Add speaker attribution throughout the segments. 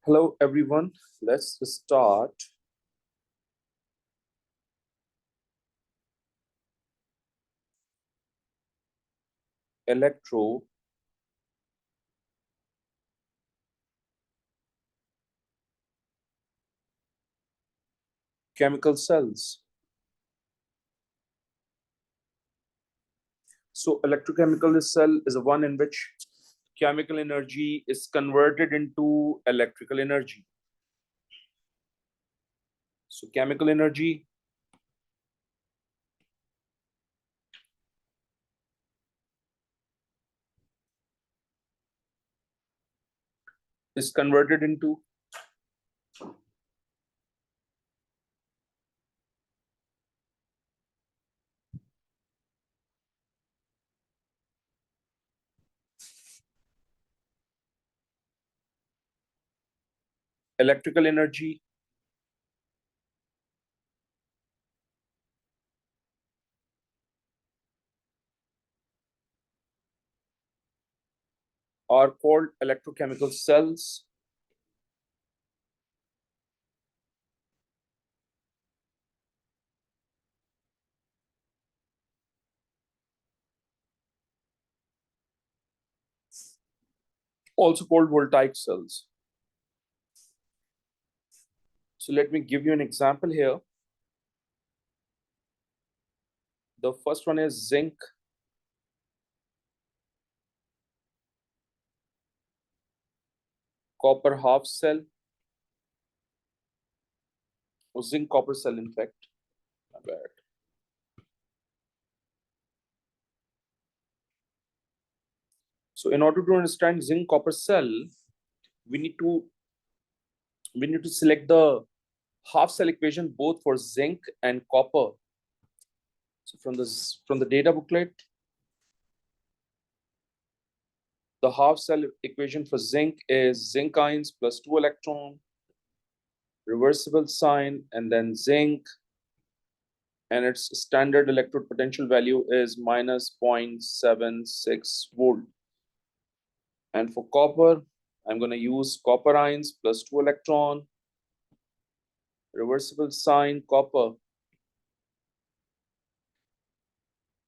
Speaker 1: Hello, everyone. Let's start. Electrochemical cells. So, electrochemical cell is one in which chemical energy is converted into electrical energy. So, chemical energy is converted into electrical energy are called electrochemical cells. Also called voltaic cells. So, let me give you an example here. The first one is zinc. Copper half cell, or zinc copper cell, in fact. My bad. So, in order to understand zinc copper cell, we need to select the half cell equation both for zinc and copper. So from the data booklet, the half cell equation for zinc is zinc ions plus 2 electron, reversible sign, and then zinc, and its standard electrode potential value is minus 0.76 volt. And for copper, I'm going to use copper ions plus 2 electron, reversible sign, copper,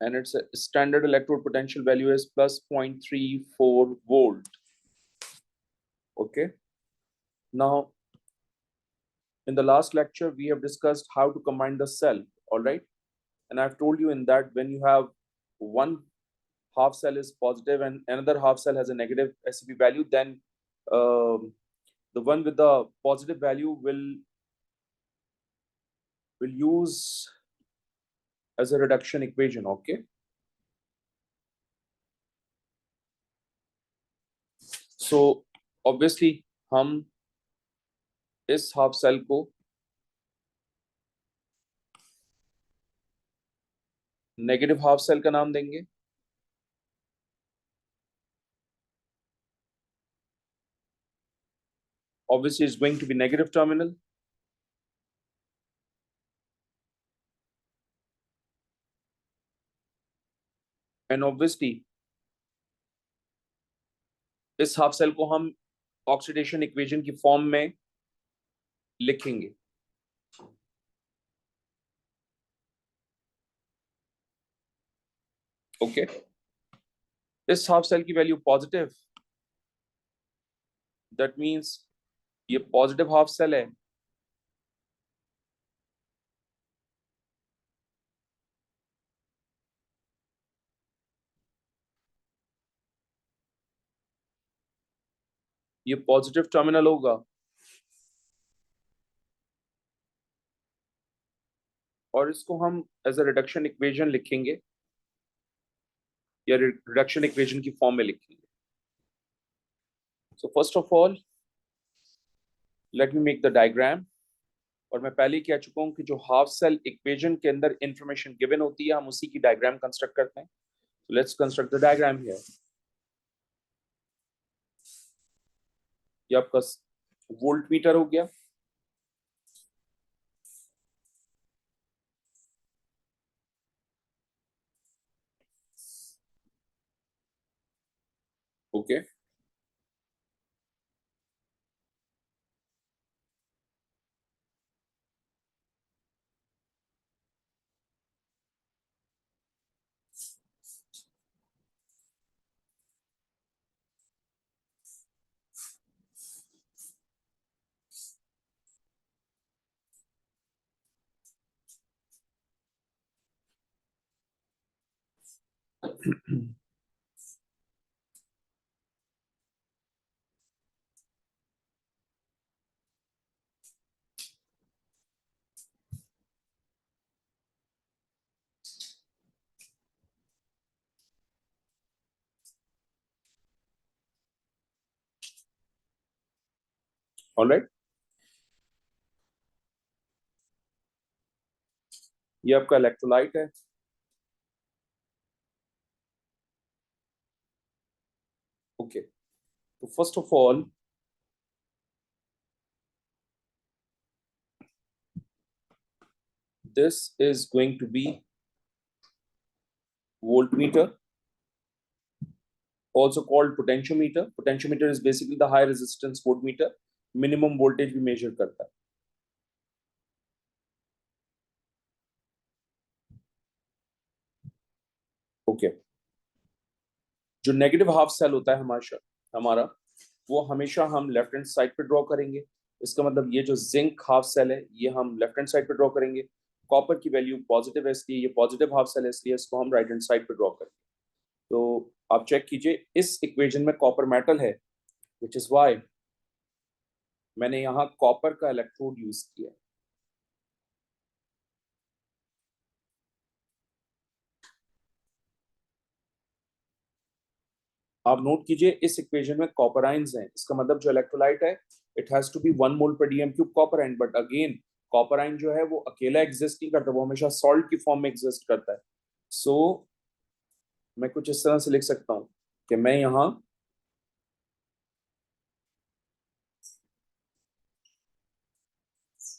Speaker 1: and its standard electrode potential value is plus 0.34 volt. Okay. Now, in the last lecture, we have discussed how to combine the cell, all right? And I've told you in that when you have one half cell is positive and another half cell has a negative SCP value, then the one with the positive value will use as a reduction equation, okay? So obviously हम इस half cell को negative half cell का नाम देंगे, obviously it's going to be negative terminal. And obviously इस half cell को हम oxidation equation की फॉर्म में लिखेंगे. ओके, इस हाफ सेल की वैल्यू पॉजिटिव, दैट मींस ये पॉजिटिव हाफ सेल है. ये पॉजिटिव टर्मिनल होगा और इसको हम एज अ रिडक्शन इक्वेशन लिखेंगे या रिडक्शन इक्वेशन की फॉर्म में लिखेंगे. So first of all let me make the diagram. और मैं पहले ही कह चुका हूं कि जो हाफ सेल इक्वेशन के अंदर इंफॉर्मेशन गिवन होती है हम उसी की डायग्राम कंस्ट्रक्ट करते हैं. So let's construct the diagram here. ये आपका वोल्ट मीटर हो गया. ओके, ऑलराइट, ये आपका इलेक्ट्रोलाइट है। ओके, तो first of all this is going to be voltmeter, also called potentiometer. Potentiometer is basically the high resistance voltmeter, minimum voltage भी measure करता है। ओके, जो नेगेटिव हाफ सेल होता है हमारा वो हमेशा हम लेफ्ट हैंड साइड पे ड्रॉ करेंगे। इसका मतलब ये जो जिंक हाफ सेल है ये हम लेफ्ट हैंड साइड पे ड्रॉ करेंगे। कॉपर की वैल्यू पॉजिटिव है इसलिए ये पॉजिटिव हाफ सेल है, इसलिए इसको हम राइट हैंड साइड पे ड्रॉ करेंगे। तो आप चेक कीजिए इस इक्वेशन में कॉपर मेटल है, विच इज वाई मैंने यहाँ कॉपर का इलेक्ट्रोड यूज किया। आप नोट कीजिए इस इक्वेशन में कॉपर आयंस हैं, इसका मतलब जो इलेक्ट्रोलाइट है it has to be 1 mole per dm cube copper ion. But again copper ion जो है वो अकेला एग्जिस्ट नहीं करता, वो हमेशा सॉल्ट की फॉर्म में एग्जिस्ट करता है। सो मैं कुछ इस तरह से लिख सकता हूं कि मैं यहाँ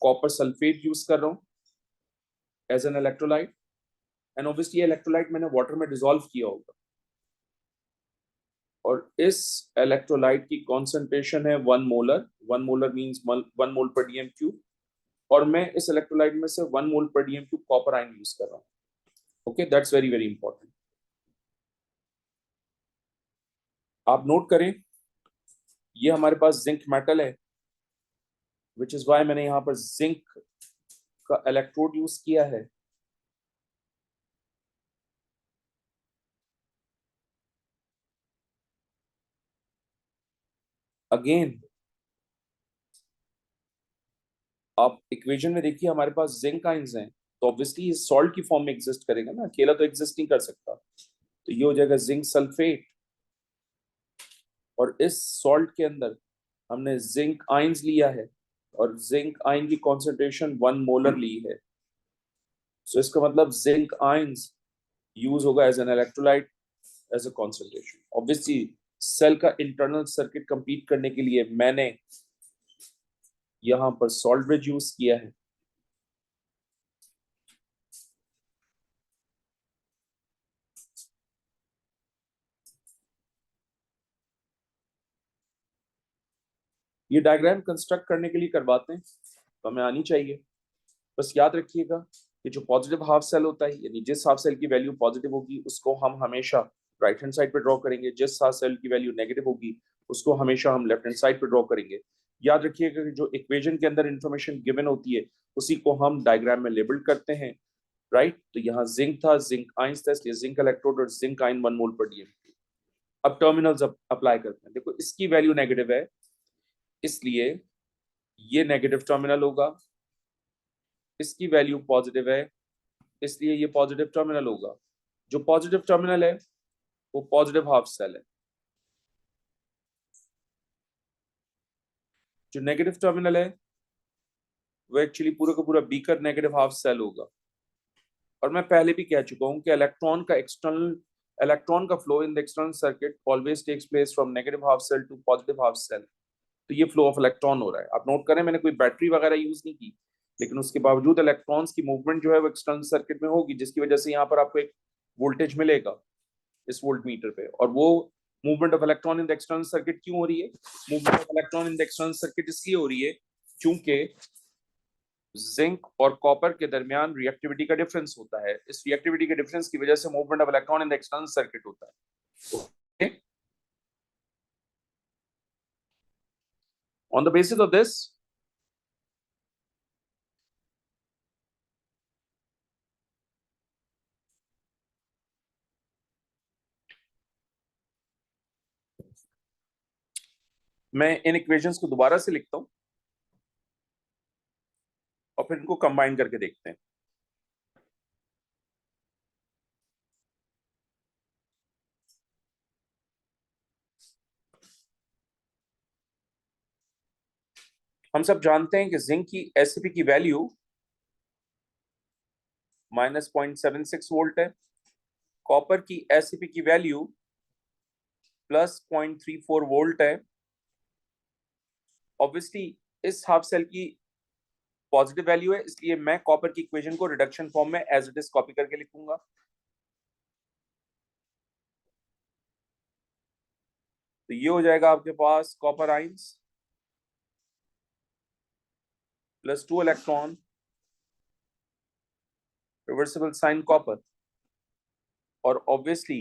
Speaker 1: कॉपर सल्फेट यूज कर रहा हूँ as an electrolyte, and obviously ये इलेक्ट्रोलाइट मैंने वाटर में डिसॉल्व किया होगा, और इस इलेक्ट्रोलाइट की कॉन्सेंट्रेशन है 1 molar. 1 molar means 1 mole per dm cube, और मैं इस इलेक्ट्रोलाइट में से 1 mole per dm cube copper ion use कर रहा हूँ। Okay, that's very very important. आप नोट करें ये हमारे पास जिंक मेटल है, विच इज वाई मैंने यहाँ पर जिंक का इलेक्ट्रोड यूज किया है। अगेन आप इक्वेशन में देखिए हमारे पास जिंक आयंस हैं, तो ऑब्वियसली ये सॉल्ट की फॉर्म में एग्जिस्ट करेगा ना, अकेला तो एग्जिस्ट नहीं कर सकता। तो ये हो जाएगा जिंक सल्फेट, और इस सॉल्ट के अंदर हमने जिंक आयंस लिया है, और जिंक आयन की कॉन्सेंट्रेशन 1 मोलर ली है। सो इसका मतलब जिंक आयंस यूज होगा as an electrolyte as a concentration. Obviously cell का इंटरनल सर्किट कंप्लीट करने के लिए मैंने यहाँ पर सॉल्ट ब्रिज यूज किया है। ये डायग्राम कंस्ट्रक्ट करने के लिए करवाते हैं तो हमें आनी चाहिए। बस याद रखिएगा कि जो पॉजिटिव हाफ सेल होता है, यानी जिस हाफ सेल की वैल्यू पॉजिटिव होगी उसको हम हमेशा राइट हैंड साइड पे ड्रॉ करेंगे, जिस हाफ सेल की वैल्यू नेगेटिव होगी उसको हमेशा हम लेफ्ट हैंड साइड पे ड्रॉ करेंगे। याद रखिएगा कि जो इक्वेशन के अंदर इंफॉर्मेशन गिवन होती है उसी को हम डायग्राम में लेबल करते हैं, राइट। तो यहाँ जिंक था, जिंक आयंस था, इसलिए जिंक इलेक्ट्रोड और zinc ion 1 mole per DM. अब टर्मिनल्स अप्लाई करते हैं। देखो इसकी वैल्यू नेगेटिव है इसलिए ये नेगेटिव टर्मिनल होगा, इसकी वैल्यू पॉजिटिव है इसलिए ये पॉजिटिव टर्मिनल होगा। जो पॉजिटिव टर्मिनल है वो पॉजिटिव हाफ सेल है, जो नेगेटिव टर्मिनल है वो एक्चुअली पूरा का पूरा बीकर नेगेटिव हाफ सेल होगा। और मैं पहले भी कह चुका हूं कि इलेक्ट्रॉन का flow in the external circuit always takes place from negative half cell to positive half cell. तो ये फ्लो ऑफ इलेक्ट्रॉन हो रहा है। आप नोट करें मैंने कोई बैटरी वगैरह यूज नहीं की, लेकिन उसके बावजूद इलेक्ट्रॉन्स की मूवमेंट जो है वो एक्सटर्नल सर्किट में होगी, जिसकी वजह से यहाँ पर आपको एक वोल्टेज मिलेगा इस वोल्ट मीटर पे। और वो movement of electron in the external circuit क्यों हो रही है? Movement of electron in the external circuit इसलिए हो रही है क्योंकि जिंक और कॉपर के दरमियान रिएक्टिविटी का डिफरेंस होता है। इस रिएक्टिविटी के डिफरेंस की वजह से movement of electron in the external circuit होता है। okay? On the basis of this, मैं इन इक्वेशंस को दोबारा से लिखता हूं और फिर इनको कंबाइन करके देखते हैं। हम सब जानते हैं कि जिंक की एसपी की वैल्यू -0.76 वोल्ट है, कॉपर की एसपी की वैल्यू +0.34 वोल्ट है। ऑब्वियसली इस हाफ सेल की पॉजिटिव वैल्यू है, इसलिए मैं कॉपर की इक्वेशन को रिडक्शन फॉर्म में एज इट इज कॉपी करके लिखूंगा। तो ये हो जाएगा आपके पास copper ions +2 electron reversible sign copper. और ऑब्वियसली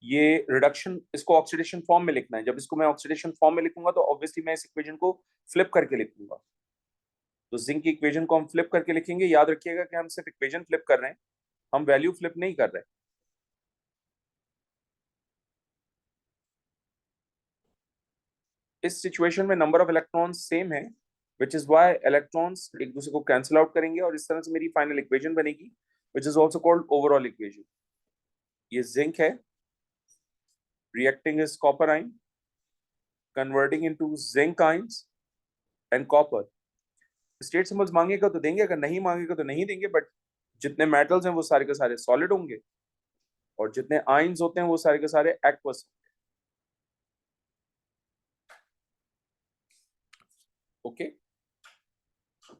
Speaker 1: ये रिडक्शन, इसको ऑक्सीडेशन फॉर्म में लिखना है। जब इसको मैं ऑक्सीडेशन फॉर्म में लिखूंगा तो ऑब्वियसली मैं इस इक्वेशन को फ्लिप करके लिखूंगा। तो जिंक की इक्वेशन को हम फ्लिप करके लिखेंगे। याद रखिएगा कि हम सिर्फ इक्वेशन फ्लिप कर रहे हैं, हम वैल्यू फ्लिप नहीं कर रहे। इस सिचुएशन में नंबर ऑफ इलेक्ट्रॉन्स सेम है, विच इज वाई इलेक्ट्रॉन्स एक दूसरे को कैंसिल आउट करेंगे और इस तरह से मेरी फाइनल इक्वेशन बनेगी, which is also called overall equation. ये जिंक है, reacting is copper ion, converting into zinc ions and copper। State symbols मांगेगा तो देंगे, अगर नहीं मांगेगा तो नहीं देंगे, बट जितने मेटल्स हैं वो सारे के सारे सॉलिड होंगे और जितने आयंस होते हैं वो सारे के सारे एक्वस। ओके,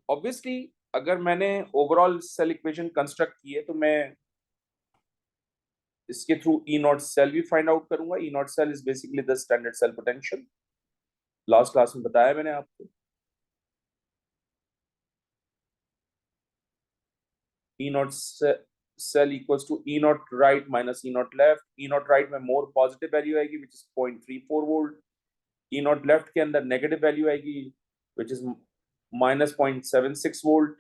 Speaker 1: ऑब्वियसली अगर मैंने ओवरऑल सेल इक्वेशन कंस्ट्रक्ट की है तो मैं इसके थ्रू ई नॉट सेल भी फाइंड आउट करूंगा। E naught cell is basically the standard cell potential, last class में बताया मैंने आपको। E naught cell equals to E naught right minus E naught left. E naught right में more positive value आएगी which is 0.34 volt. E naught left के अंदर negative value आएगी which is -0.76 volt,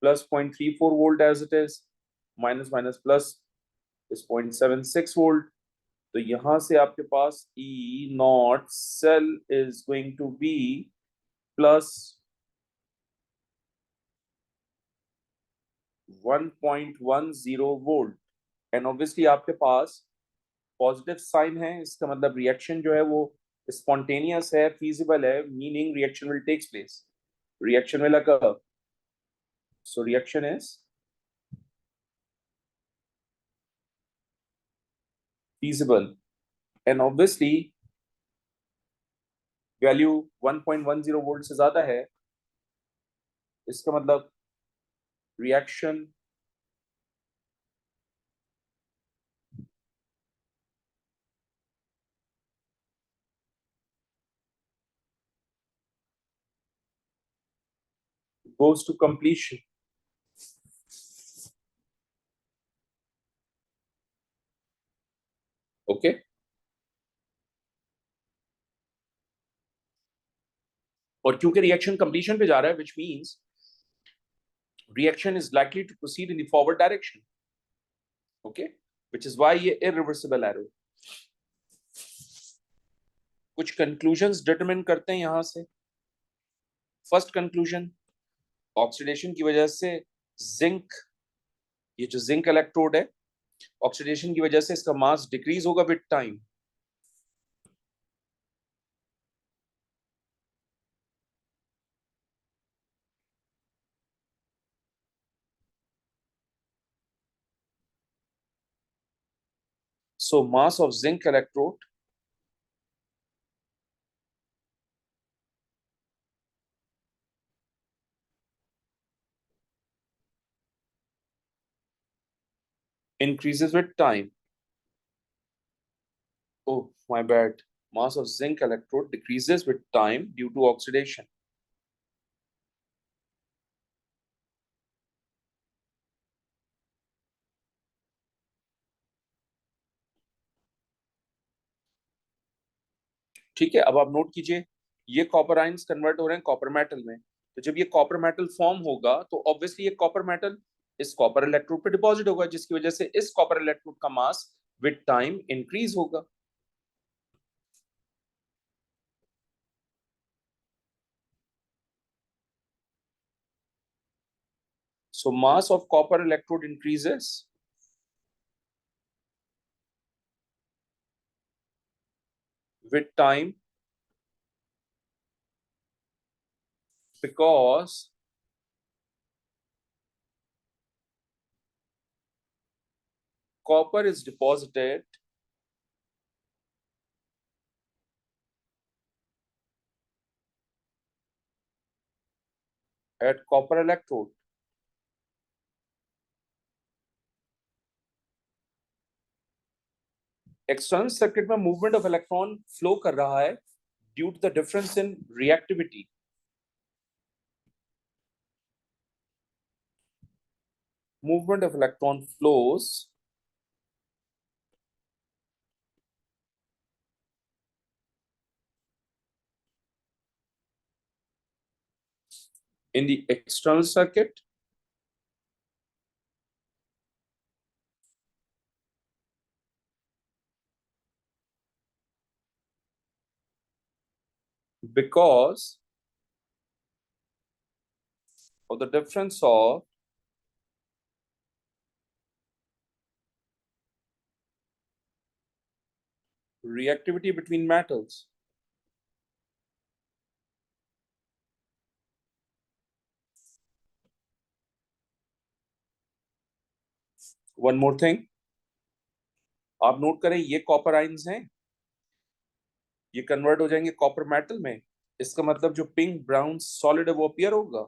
Speaker 1: +0.34 volt as it is, minus minus plus is 0.76 volt. तो यहां से आपके पास E naught cell is going to be plus 1.10 volt. And obviously आपके पास पॉजिटिव साइन है, इसका मतलब रिएक्शन जो है वो स्पॉन्टेनियस है, फीजिबल है, meaning reaction will takes place, reaction will occur. So reaction is feasible and obviously value 1.10 volt से ज्यादा है, इसका मतलब reaction goes to completion। Okay, और क्योंकि रिएक्शन कंप्लीशन पे जा रहा है which means reaction is likely to proceed in the forward direction. Okay, which is why ये इरिवर्सिबल एरो। कुछ कंक्लूजन्स डिटरमिन करते हैं यहां से। फर्स्ट कंक्लूजन, ऑक्सीडेशन की वजह से जिंक, ये जो जिंक इलेक्ट्रोड है, ऑक्सीडेशन की वजह से इसका मास डिक्रीज होगा with time. So mass of zinc electrode increases with time. Oh, my bad. Mass of zinc electrode decreases with time due to oxidation. ठीक है, अब आप नोट कीजिए, ये कॉपर आयंस कन्वर्ट हो रहे हैं कॉपर मेटल में। तो जब ये कॉपर मेटल फॉर्म होगा तो ऑब्वियसली ये कॉपर मेटल इस कॉपर इलेक्ट्रोड पे डिपॉजिट होगा, जिसकी वजह से इस कॉपर इलेक्ट्रोड का मास विद टाइम इंक्रीज होगा। So mass of copper electrode increases with time because copper is deposited at copper electrode. External circuit में movement of electron flow कर रहा है due to the difference in reactivity. Movement of electron flows in the external circuit because of the difference of reactivity between metals. One more thing, आप note करें ये copper ions हैं, ये convert हो जाएंगे कॉपर मेटल में। इसका मतलब जो पिंक ब्राउन सॉलिड है वो अपीयर होगा,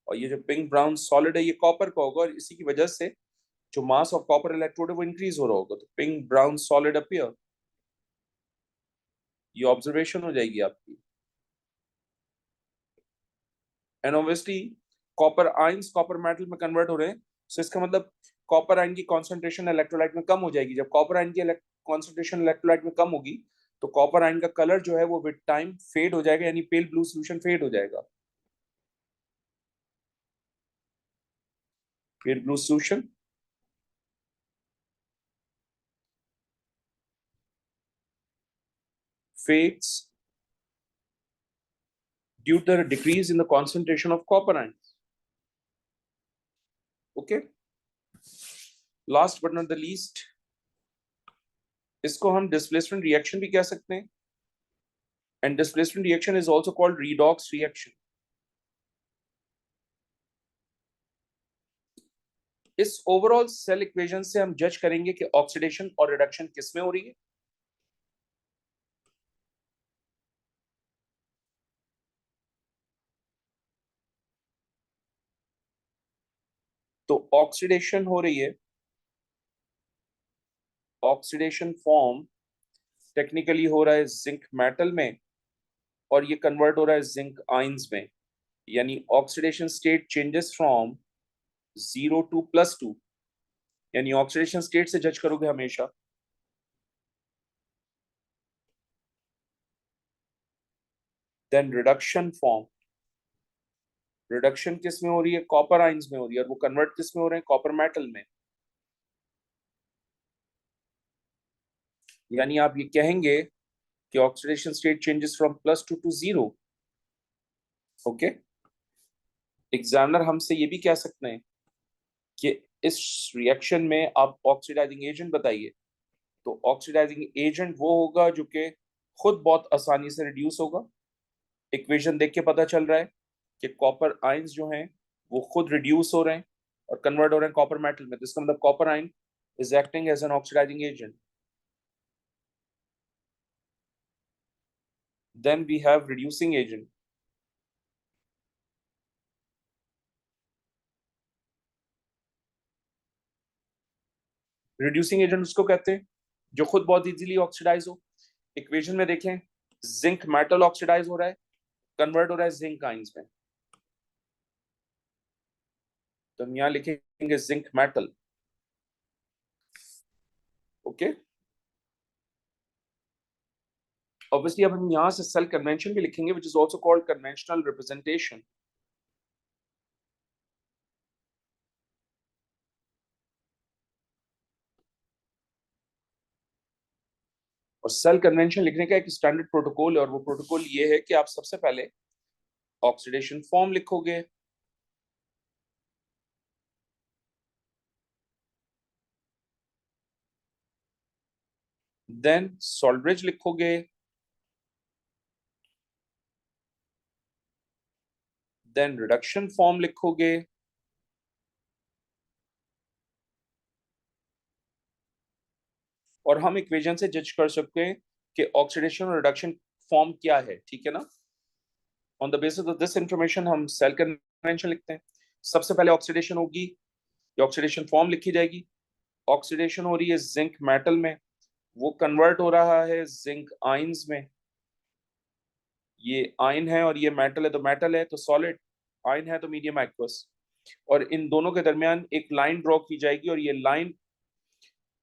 Speaker 1: और ये जो पिंक ब्राउन सॉलिड है ये कॉपर का होगा, और इसी की वजह से जो मास ऑफ कॉपर इलेक्ट्रोड है वो इंक्रीज हो रहा होगा, तो पिंक ब्राउन सॉलिड अपीयर। ये ऑब्जर्वेशन हो जाएगी आपकी। And obviously copper ions copper metal में कन्वर्ट हो रहे हैं, सो इसका मतलब कॉपर आयन की कॉन्सेंट्रेशन इलेक्ट्रोलाइट में कम हो जाएगी। जब कॉपर आयन की कॉन्सेंट्रेशन इलेक्ट्रोलाइट में कम होगी तो कॉपर आयन का कलर जो है वो विद टाइम फेड हो जाएगा, यानी पेल ब्लू सोल्यूशन फेड हो जाएगा। Pale blue solution fades due to the decrease in the concentration of copper ions. Okay, last but not the least, इसको हम displacement reaction भी कह सकते हैं, and displacement reaction is also called redox reaction. इस overall cell equation से हम जज करेंगे कि ऑक्सीडेशन और रिडक्शन किस में हो रही है। तो ऑक्सीडेशन हो रही है, ऑक्सीडेशन फॉर्म टेक्निकली हो रहा है जिंक मेटल में, और ये कन्वर्ट हो रहा है जिंक आयंस में, यानी oxidation state changes from 0 to +2, यानी ऑक्सीडेशन स्टेट से जज करोगे हमेशा। देन रिडक्शन फॉर्म, रिडक्शन किस में हो रही है, कॉपर आयंस में हो रही है, और वो कन्वर्ट किस में हो रहे हैं, कॉपर मेटल में। यानी आप ये कहेंगे कि oxidation state changes from +2 to 0। Okay, examiner हमसे ये भी कह सकते हैं कि इस रिएक्शन में आप ऑक्सीडाइजिंग एजेंट बताइए। तो ऑक्सीडाइजिंग एजेंट वो होगा जो कि खुद बहुत आसानी से रिड्यूस होगा। इक्वेशन देख के पता चल रहा है कि कॉपर आयंस जो हैं वो खुद रिड्यूस हो रहे हैं और कन्वर्ट हो रहे हैं कॉपर मेटल में, तो इसका मतलब copper ion is acting as an oxidising agent. Then we have reducing agent. Reducing agent उसको कहते हैं जो खुद बहुत इजीली ऑक्सीडाइज हो। इक्वेशन में देखें, जिंक मेटल ऑक्सीडाइज हो रहा है, कन्वर्ट हो रहा है जिंक आयंस में, तो हम यहां लिखेंगे जिंक मेटल। ओके, ऑब्वियसली अब हम यहां से सेल कन्वेंशन भी लिखेंगे, which is also called conventional representation. और सेल कन्वेंशन लिखने का एक स्टैंडर्ड प्रोटोकॉल है, और वो प्रोटोकॉल ये है कि आप सबसे पहले ऑक्सीडेशन फॉर्म लिखोगे, देन सॉल्ट ब्रिज लिखोगे, देन रिडक्शन फॉर्म लिखोगे, और हम इक्वेशन से जज कर सकते हैं कि ऑक्सीडेशन और रिडक्शन फॉर्म क्या है, ठीक है ना। On the basis of this information हम सेल कन्वेंशन लिखते हैं। सबसे पहले ऑक्सीडेशन होगी, ये ऑक्सीडेशन फॉर्म लिखी जाएगी। ऑक्सीडेशन हो रही है जिंक मेटल में, वो कन्वर्ट हो रहा है जिंक आयंस में। ये आयन है और ये मेटल है, तो मेटल है तो सॉलिड, आयन है तो मीडियम एक्वस। और इन दोनों के दरमियान एक लाइन ड्रॉ की जाएगी और ये लाइन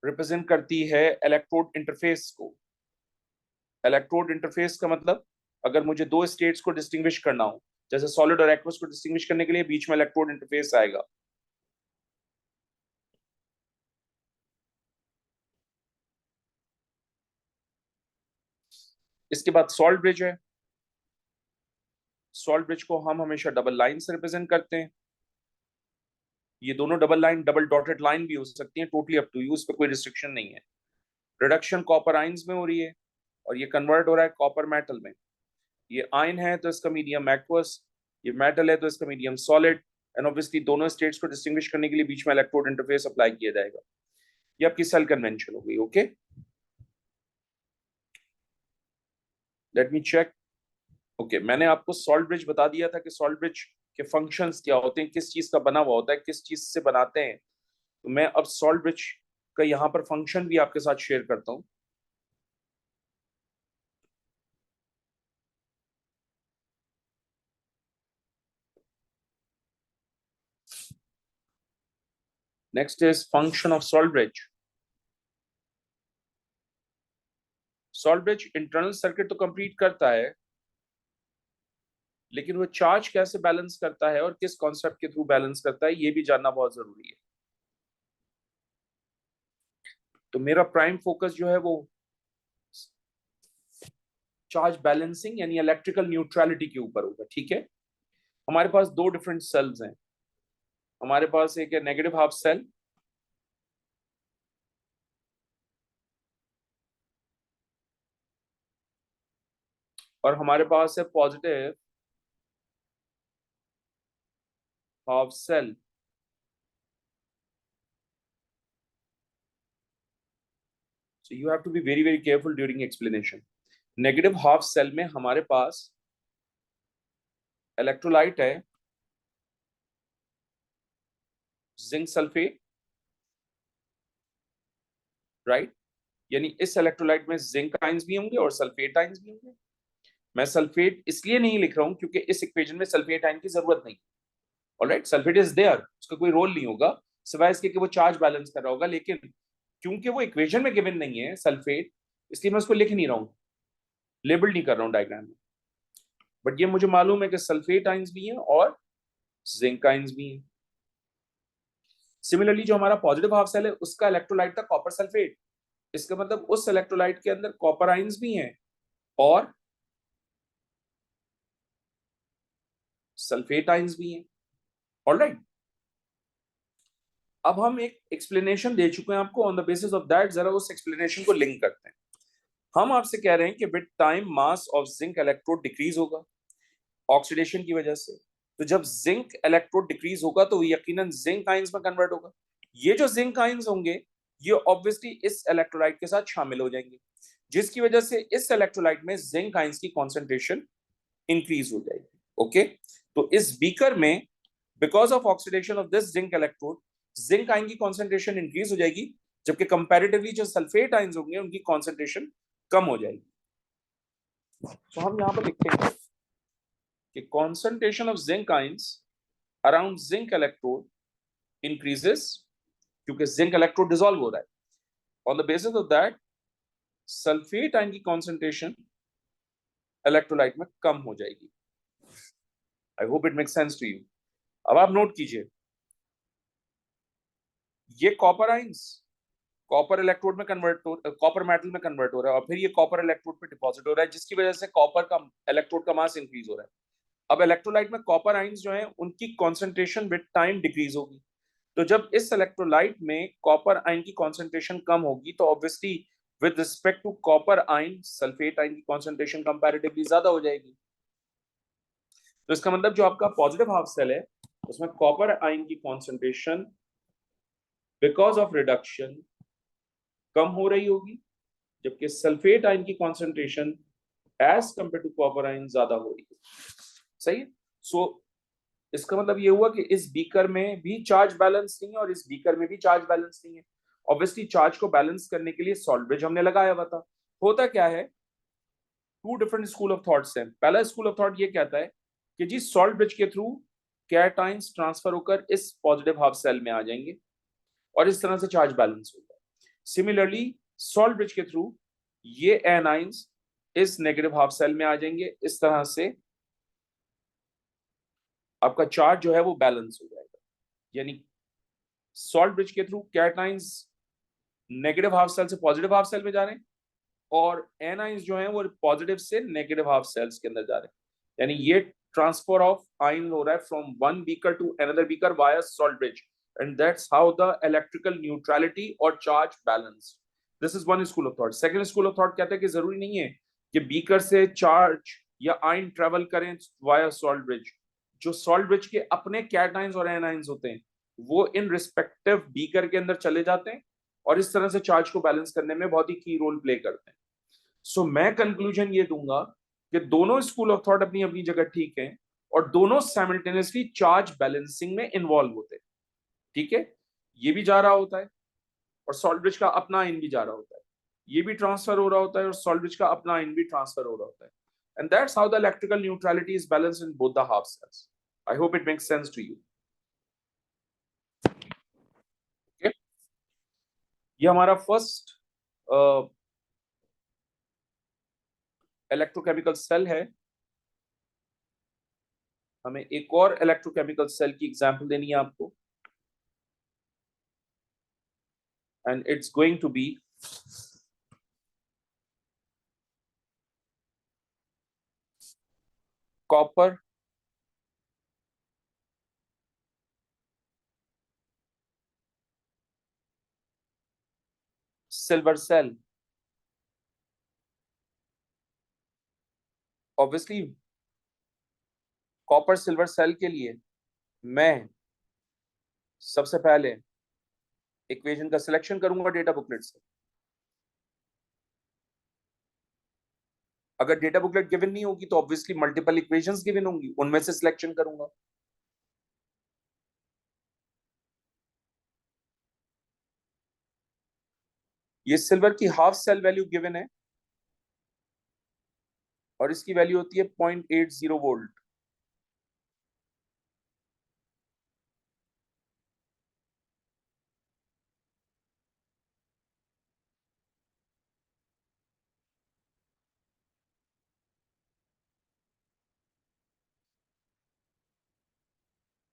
Speaker 1: रिप्रेजेंट करती है इलेक्ट्रोड इंटरफेस को। इलेक्ट्रोड इंटरफेस का मतलब, अगर मुझे दो स्टेट्स को डिस्टिंग्विश करना हो, जैसे सॉलिड और एक्वस को डिस्टिंग्विश करने के लिए बीच में इलेक्ट्रोड इंटरफेस आएगा। इसके बाद सॉल्ट ब्रिज है। सॉल्ट ब्रिज को हम हमेशा डबल लाइन से रिप्रेजेंट करते हैं। ये दोनों double line double dotted line भी हो सकती है, टोटली अप टू यू, इस पर कोई रिस्ट्रिक्शन नहीं है। रिडक्शन कॉपर आयंस में हो रही है और ये कन्वर्ट हो रहा है कॉपर मेटल में। ये आयन है तो इसका मीडियम एक्वस, ये मेटल है तो इसका मीडियम सॉलिड। एंड ऑब्वियसली दोनों स्टेट्स को डिस्टिंग्विश करने के लिए बीच में इलेक्ट्रोड इंटरफेस अप्लाई किया जाएगा। ये आपकी सेल कन्वेंशन हो गई। Okay, let me check. Okay, मैंने आपको सॉल्ट ब्रिज बता दिया था कि सॉल्ट ब्रिज के फंक्शंस क्या होते हैं, किस चीज का बना हुआ होता है, किस चीज से बनाते हैं। तो मैं अब सॉल्ट ब्रिज का यहाँ पर फंक्शन भी आपके साथ शेयर करता हूँ। Next is function of salt bridge. Salt bridge internal circuit तो कंप्लीट करता है, लेकिन वो चार्ज कैसे बैलेंस करता है और किस कॉन्सेप्ट के थ्रू बैलेंस करता है, ये भी जानना बहुत जरूरी है। तो मेरा प्राइम फोकस जो है वो चार्ज बैलेंसिंग यानी इलेक्ट्रिकल न्यूट्रलिटी के ऊपर होगा, ठीक है। हमारे पास दो डिफरेंट सेल्स हैं। हमारे पास एक है नेगेटिव हाफ सेल, और हमारे पास है positive half cell. So you have to be very very careful during explanation. Negative half cell में हमारे पास इलेक्ट्रोलाइट है जिंक सल्फेट, राइट। यानी इस इलेक्ट्रोलाइट में जिंक आयंस भी होंगे और सल्फेट आयंस भी होंगे। मैं सल्फेट इसलिए नहीं लिख रहा हूं क्योंकि इस इक्वेशन में सल्फेट आयन की जरूरत नहीं। ऑलराइट, सल्फेट इज देयर, उसका कोई रोल नहीं होगा सिवाय इसके कि वो चार्ज बैलेंस कर रहा होगा। लेकिन क्योंकि वो इक्वेशन में गिवन नहीं है सल्फेट, इसलिए मैं उसको लिख नहीं रहा हूं, लेबल नहीं कर रहा हूं डायग्राम में। बट ये मुझे मालूम है कि सल्फेट आयंस भी हैं और जिंक आयंस भी हैं। सिमिलरली जो हमारा पॉजिटिव हाफ सेल है उसका इलेक्ट्रोलाइट था कॉपर सल्फेट। इसका मतलब उस इलेक्ट्रोलाइट के अंदर कॉपर आयंस भी हैं और सल्फेट आयंस भी हैं। ऑलराइट, अब हम एक एक्सप्लेनेशन दे चुके हैं आपको। On the basis of that जरा उस एक्सप्लेनेशन को लिंक करते हैं। हम आपसे कह रहे हैं कि with time mass of zinc electrode decrease होगा ऑक्सीडेशन की वजह से। तो जब जिंक इलेक्ट्रोड डिक्रीज होगा तो यकीनन जिंक आयंस में कन्वर्ट होगा। ये जो जिंक आयंस होंगे ये ऑब्वियसली इस इलेक्ट्रोलाइट के साथ शामिल हो जाएंगे, जिसकी वजह से इस इलेक्ट्रोलाइट में जिंक आयंस की कॉन्सेंट्रेशन इंक्रीज हो जाएगी। ओके, तो इस बीकर में because of oxidation of this zinc electrode zinc ion की कॉन्सेंट्रेशन इंक्रीज हो जाएगी, जबकि कंपैरेटिवली जो सल्फेट आयंस होंगे उनकी कॉन्सेंट्रेशन कम हो जाएगी। तो हम यहां पर लिखते हैं कि concentration of zinc ions around zinc electrode increases, क्योंकि जिंक इलेक्ट्रोड डिसॉल्व हो रहा है। On the basis of that sulphate ion की कॉन्सेंट्रेशन इलेक्ट्रोलाइट में कम हो जाएगी। I hope it make sense to you. अब आप नोट कीजिए, ये कॉपर आयंस कॉपर इलेक्ट्रोड में कन्वर्ट हो, कॉपर मेटल में कन्वर्ट हो रहा है और फिर ये कॉपर इलेक्ट्रोड पे डिपॉजिट हो रहा है, जिसकी वजह से कॉपर का इलेक्ट्रोड का मास इंक्रीज हो रहा है। अब इलेक्ट्रोलाइट में कॉपर आयंस जो है उनकी कॉन्सेंट्रेशन विद टाइम डिक्रीज होगी। तो जब इस इलेक्ट्रोलाइट में कॉपर आयन की कॉन्सेंट्रेशन कम होगी तो ऑब्वियसली जिंक आयन की कॉन्सेंट्रेशन इंक्रीज होगी। तो जब इस इलेक्ट्रोलाइट में कॉपर आयन की कॉन्सेंट्रेशन कम होगी तो ऑब्वियसली जिंक आयन की कॉन्सेंट्रेशन इंक्रीज होगी। With respect to copper ion sulphate ion की कॉन्सेंट्रेशन कंपैरेटिवली ज्यादा हो जाएगी। तो इसका मतलब जो आपका पॉजिटिव हाफ सेल है उसमें कॉपर आयन की कॉन्सेंट्रेशन बिकॉज ऑफ रिडक्शन कम हो रही होगी, जबकि सल्फेट आयन की concentration as compare to copper ion ज्यादा हो रही है। सही है। सो इसका मतलब ये हुआ कि इस बीकर में भी चार्ज बैलेंस नहीं है और इस बीकर में भी चार्ज बैलेंस नहीं है। ऑब्वियसली चार्ज को बैलेंस करने के लिए सॉल्ट ब्रिज हमने लगाया हुआ था। होता क्या है, two different school of thoughts हैं। पहला स्कूल ऑफ थॉट ये कहता है कि जी सॉल्ट ब्रिज के थ्रू कैटाइंस ट्रांसफर होकर इस पॉजिटिव हाफ सेल में आ जाएंगे और इस तरह से चार्ज बैलेंस होगा। सिमिलरली सॉल्ट ब्रिज के थ्रू ये एनाइंस इस नेगेटिव हाफ सेल में आ जाएंगे, इस तरह से आपका चार्ज जो है वो बैलेंस हो जाएगा। यानी सॉल्ट ब्रिज के through cations negative half cell से पॉजिटिव हाफ सेल में जा रहे हैं और एनाइंस जो हैं वो पॉजिटिव से नेगेटिव हाफ सेल्स के अंदर जा रहे हैं। यानी ये ट्रांसफर ऑफ आयन हो रहा है from one beaker to another beaker via salt bridge, and that's how the electrical neutrality और charge balance. This is one school of thought. Second school of thought कहता है कि जरूरी नहीं है कि बीकर से चार्ज या आयन ट्रेवल करें वाया सॉल्ट ब्रिज। जो सॉल्ट ब्रिज के अपने कैटाइंस और एनाइंस होते हैं वो इन रिस्पेक्टिव बीकर के अंदर चले जाते हैं और इस तरह से चार्ज को बैलेंस करने में बहुत ही की रोल प्ले करते हैं। सो मैं कंक्लूजन ये दूंगा कि दोनों स्कूल ऑफ थॉट अपनी अपनी जगह ठीक है और दोनों साइमल्टेनियसली चार्ज बैलेंसिंग में इन्वॉल्व होते हैं। ठीक है, ये भी जा रहा होता है और सॉल्ट ब्रिज का अपना आयन भी जा रहा होता है, ये भी ट्रांसफर हो रहा होता है और सॉल्ट ब्रिज का अपना आयन भी ट्रांसफर हो रहा होता है। And that's how the electrical neutrality is balanced in both the half cells. I hope it makes sense to you. ये हमारा फर्स्ट इलेक्ट्रोकेमिकल सेल है। हमें एक और इलेक्ट्रोकेमिकल सेल की एग्जांपल देनी है आपको, and it's going to be copper silver cell। Obviously copper silver cell के लिए मैं सबसे पहले इक्वेशन का सिलेक्शन करूंगा डेटा बुकलेट से। अगर डेटा बुकलेट गिवन नहीं होगी तो ऑब्वियसली मल्टीपल इक्वेशंस गिवन होंगी, उनमें से सिलेक्शन करूंगा। ये सिल्वर की हाफ सेल वैल्यू गिवन है और इसकी वैल्यू होती है 0.80 वोल्ट।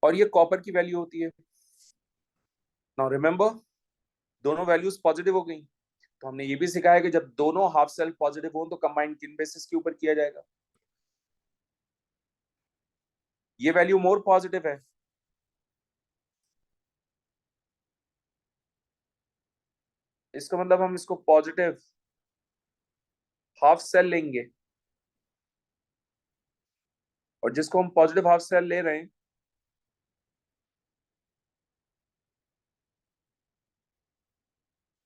Speaker 1: और ये कॉपर की वैल्यू होती है। नाउ रिमेंबर, दोनों वैल्यूज पॉजिटिव हो गई, तो हमने ये भी सिखाया कि जब दोनों हाफ सेल पॉजिटिव हो तो कंबाइंड किन बेसिस के ऊपर किया जाएगा। ये वैल्यू मोर पॉजिटिव है, इसका मतलब हम इसको पॉजिटिव हाफ सेल लेंगे और जिसको हम पॉजिटिव हाफ सेल ले रहे हैं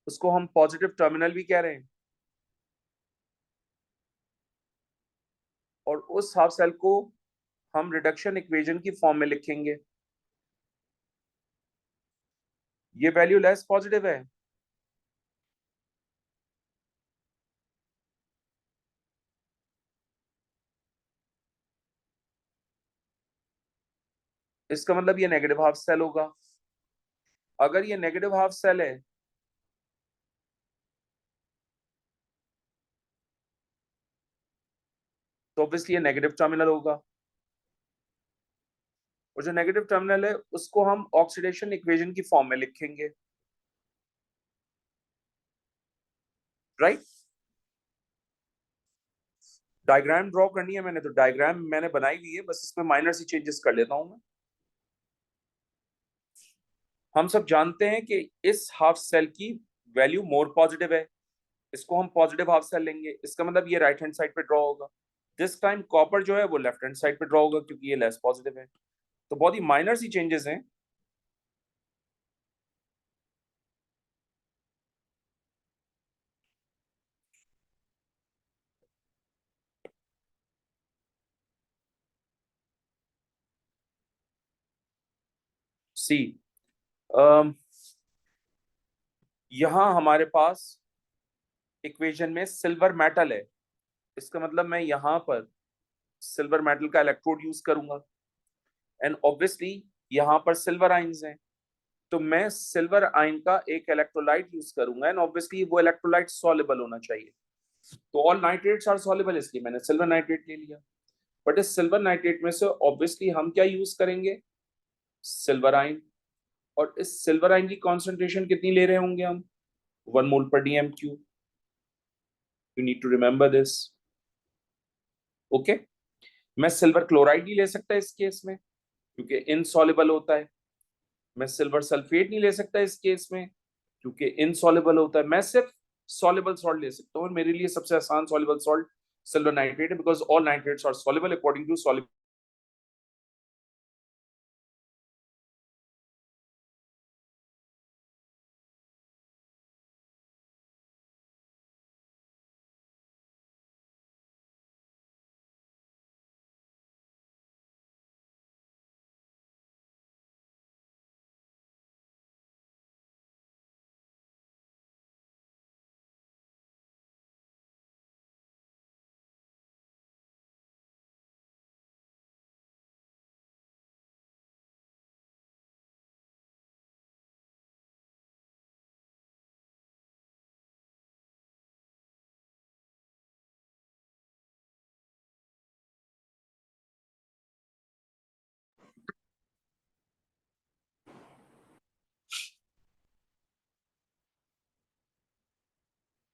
Speaker 1: उसको हम पॉजिटिव टर्मिनल भी कह रहे हैं और उस हाफ सेल को हम रिडक्शन इक्वेशन की फॉर्म में लिखेंगे। ये वैल्यू लेस पॉजिटिव है, इसका मतलब ये नेगेटिव हाफ सेल होगा। अगर ये नेगेटिव हाफ सेल है तो ऑब्वियसली ये नेगेटिव टर्मिनल होगा और जो नेगेटिव टर्मिनल है उसको हम ऑक्सीडेशन इक्वेशन की फॉर्म में लिखेंगे। राइट, डायग्राम ड्रॉ करनी है मैंने, तो डायग्राम मैंने बनाई हुई है, बस इसमें माइनर सी चेंजेस कर लेता हूं मैं। हम सब जानते हैं कि इस हाफ सेल की वैल्यू मोर पॉजिटिव है इसको हम पॉजिटिव हाफ सेल लेंगे, इसका मतलब ये राइट हैंड साइड पे ड्रॉ होगा। दिस टाइम कॉपर जो है वो लेफ्ट हैंड साइड पे ड्रॉ होगा क्योंकि ये लेस पॉजिटिव है। तो बहुत ही माइनर सी चेंजेस हैं। सी यहां हमारे पास इक्वेशन में सिल्वर मेटल है, इसका मतलब मैं यहां पर सिल्वर मेटल का इलेक्ट्रोड यूज करूंगा एंड ऑब्वियसली यहां पर सिल्वर आइंस हैं, तो मैं सिल्वर आयन का एक इलेक्ट्रोलाइट यूज करूंगा एंड ऑब्वियसली वो इलेक्ट्रोलाइट सॉल्युबल होना चाहिए। तो ऑल नाइट्रेट्स आर सॉल्युबल, इसलिए मैंने सिल्वर नाइट्रेट ले लिया। बट इस सिल्वर नाइट्रेट में से ऑब्वियसली हम क्या यूज करेंगे, सिल्वर आयन। और इस सिल्वर आयन की कॉन्सेंट्रेशन कितनी ले रहे होंगे हम, 1 mole per dm cube. You need to remember this. Okay, मैं सिल्वर क्लोराइड नहीं ले सकता इस केस में क्योंकि इनसॉल्युबल होता है। मैं सिल्वर सल्फेट नहीं ले सकता इस केस में क्योंकि इनसॉल्युबल होता है। मैं सिर्फ सॉल्युबल सॉल्ट ले सकता हूँ और मेरे लिए सबसे आसान सॉल्युबल सॉल्ट सिल्वर नाइट्रेट है because all nitrates are soluble according to soluble.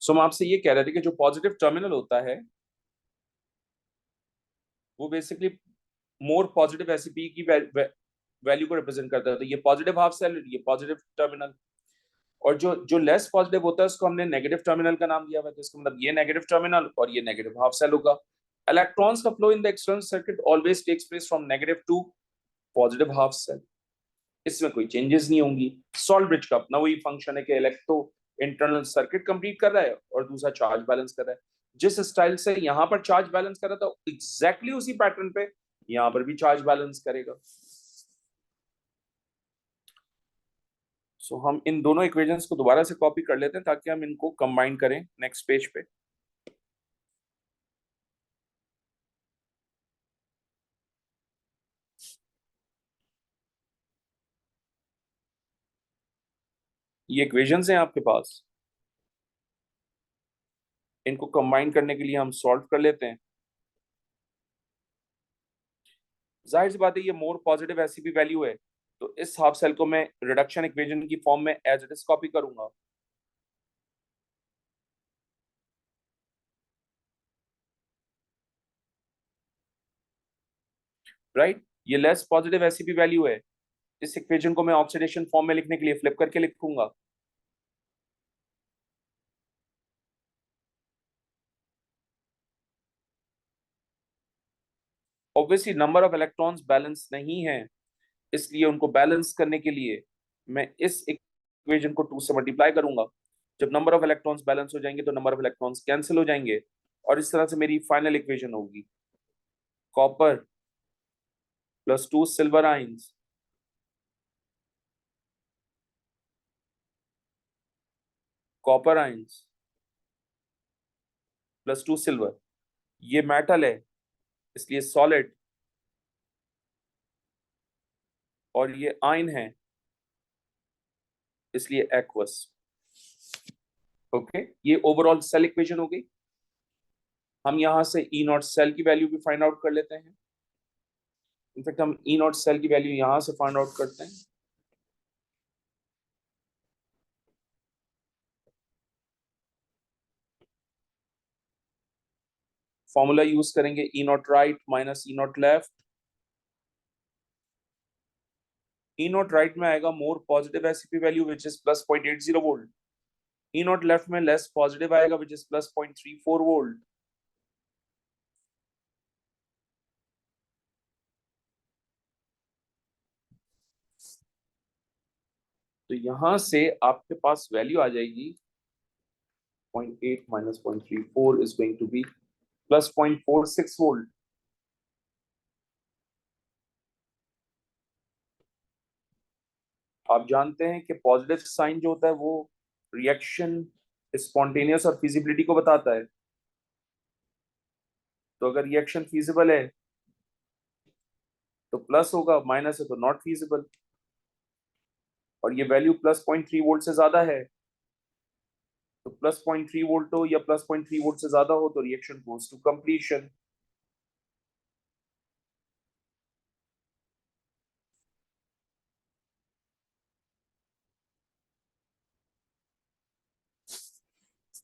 Speaker 1: So हम आपसे ये कह रहे थे कि जो पॉजिटिव टर्मिनल होता है वो बेसिकली मोर पॉजिटिव एसिपी की वैल्यू को रिप्रेजेंट करता है। तो ये पॉजिटिव हाफ सेल, ये पॉजिटिव टर्मिनल। और जो जो लेस पॉजिटिव होता है उसको हमने नेगेटिव टर्मिनल का नाम दिया हुआ है। तो इसका मतलब ये नेगेटिव टर्मिनल और ये नेगेटिव हाफ सेल होगा। इलेक्ट्रॉन्स का flow in the external circuit always takes place from negative to positive half cell, इसमें कोई चेंजेस नहीं होंगी। सॉल्ट ब्रिज का अपना वही फंक्शन है कि इलेक्ट्रो इंटरनल सर्किट कंप्लीट कर रहा है और दूसरा चार्ज बैलेंस कर रहा है। जिस स्टाइल से यहाँ पर चार्ज बैलेंस कर रहा था एग्जैक्टली उसी पैटर्न पे यहाँ पर भी चार्ज बैलेंस करेगा। सो हम इन दोनों इक्वेशंस को दोबारा से कॉपी कर लेते हैं ताकि हम इनको कंबाइन करें नेक्स्ट पेज पे। ये इक्वेशंस हैं आपके पास, इनको कंबाइन करने के लिए हम सॉल्व कर लेते हैं। जाहिर सी बात है ये मोर पॉजिटिव ऐसी भी वैल्यू है, तो इस हाफ सेल को मैं रिडक्शन इक्वेशन की फॉर्म में एज इट इज कॉपी करूंगा। राइट, ये लेस पॉजिटिव ऐसी भी वैल्यू है, इस इक्वेशन को मैं ऑक्सीडेशन फॉर्म में लिखने के लिए फ्लिप करके लिखूंगा। Obviously number of electrons balance नहीं है, इसलिए उनको बैलेंस करने के लिए मैं इस इक्वेशन को 2 से मल्टीप्लाई करूंगा। जब नंबर ऑफ इलेक्ट्रॉन्स बैलेंस हो जाएंगे तो नंबर ऑफ इलेक्ट्रॉन्स कैंसिल हो जाएंगे और इस तरह से मेरी फाइनल इक्वेशन होगी copper plus 2 silver ions copper ions plus 2 silver. ये मेटल है इसलिए सॉलिड, और ये आयन है इसलिए एक्वस। ओके, ये ओवरऑल सेल इक्वेशन हो गई। हम यहां से ई नॉट सेल की वैल्यू भी फाइंड आउट कर लेते हैं। इनफैक्ट हम ई नॉट सेल की वैल्यू यहां से फाइंड आउट करते हैं। फॉर्मूला यूज करेंगे ई naught right minus E naught left. E naught right में आएगा more positive ACP value which is plus 0.80 volt E naught left में लेस पॉजिटिव आएगा विच इज प्लस 0.34 वोल्ट। तो यहां से आपके पास वैल्यू आ जाएगी 0.8 minus 0.34 is going to be plus 0.46 volt. आप जानते हैं कि पॉजिटिव साइन जो होता है वो रिएक्शन स्पॉन्टेनियस और फिजिबिलिटी को बताता है। तो अगर रिएक्शन फीजिबल है तो प्लस होगा, माइनस है तो नॉट फीजिबल। और ये वैल्यू प्लस 0.3 वोल्ट से ज्यादा है, तो प्लस 0.3 वोल्ट हो या प्लस 0.3 वोल्ट से ज्यादा हो तो रिएक्शन गोज टू कंप्लीशन।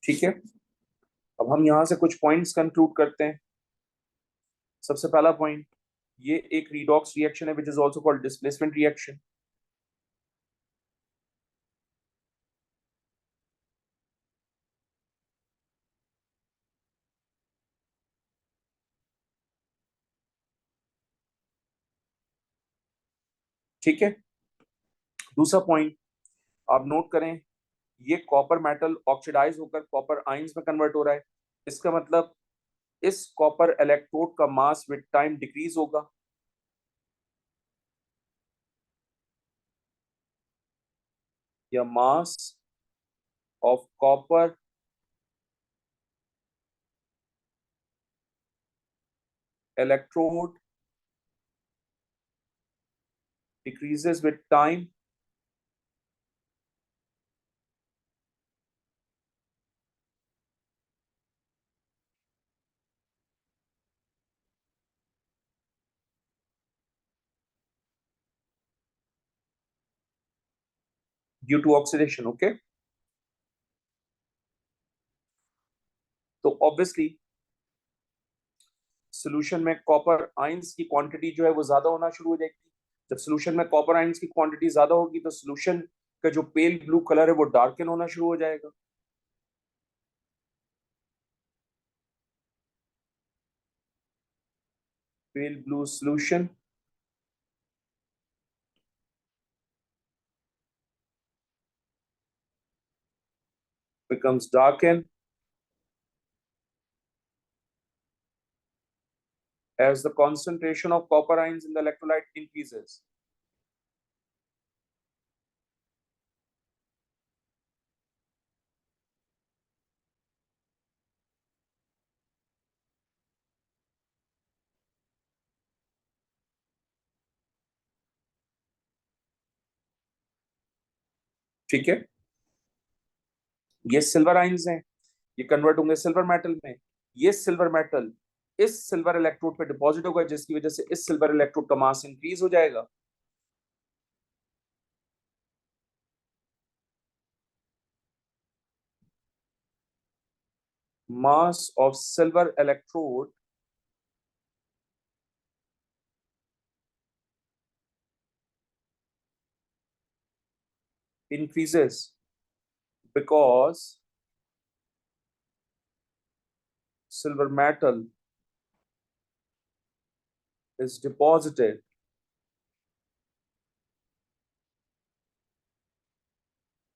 Speaker 1: ठीक है, अब हम यहां से कुछ पॉइंट्स कंक्लूड करते हैं। सबसे पहला पॉइंट, ये एक रिडॉक्स रिएक्शन है which is also called displacement reaction. ठीक है, दूसरा पॉइंट आप नोट करें, ये कॉपर मेटल ऑक्सीडाइज होकर कॉपर आयंस में कन्वर्ट हो रहा है। इसका मतलब इस कॉपर इलेक्ट्रोड का मास विद टाइम डिक्रीज होगा। या mass of copper electrode decreases with time due to oxidation। Okay, तो ऑब्वियसली सोल्यूशन में कॉपर आयंस की क्वांटिटी जो है वो ज्यादा होना शुरू हो जाएगी। जब सोल्यूशन में कॉपर आयंस की क्वांटिटी ज्यादा होगी तो सोल्यूशन का जो पेल ब्लू कलर है वो डार्कन होना शुरू हो जाएगा। Pale blue solution becomes darkened as the concentration of copper ions in the electrolyte increases। ठीक है, ये सिल्वर आयंस हैं, ये कन्वर्ट होंगे सिल्वर मेटल में। ये सिल्वर मेटल इस सिल्वर इलेक्ट्रोड पे डिपॉजिट होगा जिसकी वजह से इस सिल्वर इलेक्ट्रोड का मास इंक्रीज हो जाएगा। Mass of silver electrode increases because silver metal is deposited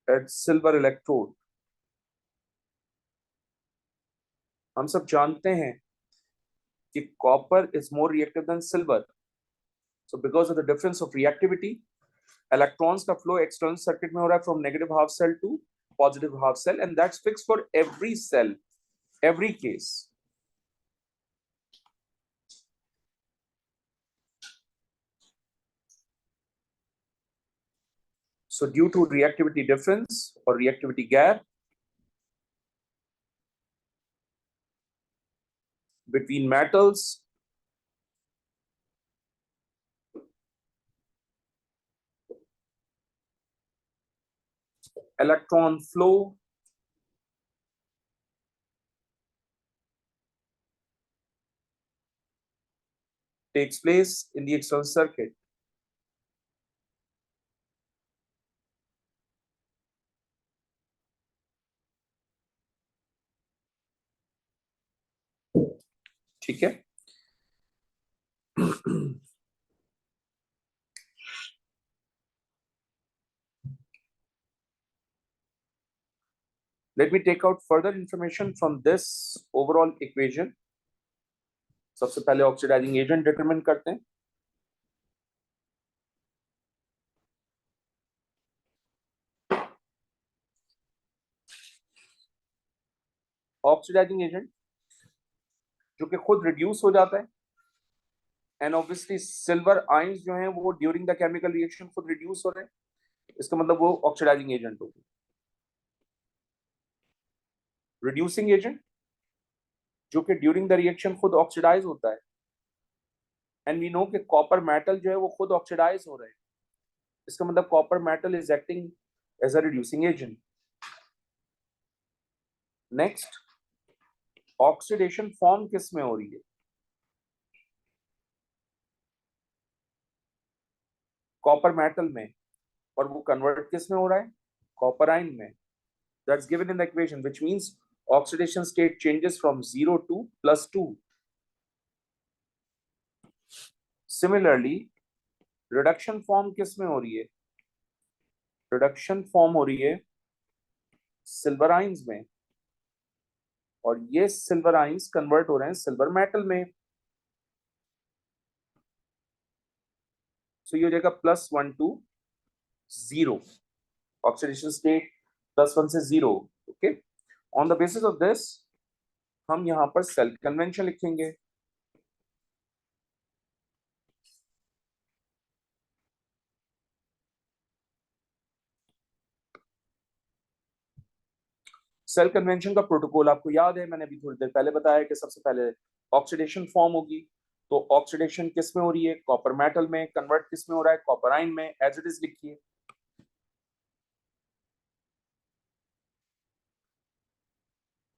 Speaker 1: at silver electrode। हम सब जानते हैं कि copper is more reactive than silver, so because of the difference of reactivity electrons का flow external circuit में हो रहा है from negative half cell to positive half cell, and that's fixed for every cell, every case। So due to reactivity difference or reactivity gap between metals, electron flow takes place in the external circuit। ठीक है। Let me take out further information from this overall equation. सबसे पहले oxidising agent determine करते हैं। Oxidising agent जो कि खुद reduce हो जाता है, एंड ऑब्वियसली सिल्वर आयंस जो हैं वो ड्यूरिंग द केमिकल रिएक्शन खुद रिड्यूस हो रहे हैं, इसका मतलब वो ऑक्सीडाइजिंग एजेंट होगी। रिड्यूसिंग एजेंट जो कि ड्यूरिंग द रिएक्शन खुद ऑक्सीडाइज होता है, एंड वी नो कि कॉपर मेटल जो है वो खुद ऑक्सीडाइज हो रहे हैं, इसका मतलब copper metal is acting as a reducing agent. Next, oxidation form किस में हो रही है? कॉपर मेटल में, और वो कन्वर्ट किस में हो रहा है? कॉपर आयन में। That's given in the equation, which means oxidation state changes from 0 to +2। Similarly reduction form किस में हो रही है? रिडक्शन फॉर्म हो रही है सिल्वर आयंस में, और ये सिल्वर आयंस कन्वर्ट हो रहे हैं सिल्वर मेटल में। सो ये हो जाएगा +1 टू 0, ऑक्सीडेशन स्टेट +1 से 0। Okay, on the basis of this हम यहां पर सेल कन्वेंशन लिखेंगे। सेल कन्वेंशन का प्रोटोकॉल आपको याद है, मैंने अभी थोड़ी देर पहले बताया कि सबसे पहले ऑक्सीडेशन फॉर्म होगी। तो ऑक्सीडेशन किस में हो रही है? कॉपर मेटल में। कन्वर्ट किस में हो रहा है? कॉपर आयन में। एज इट इज लिखिए।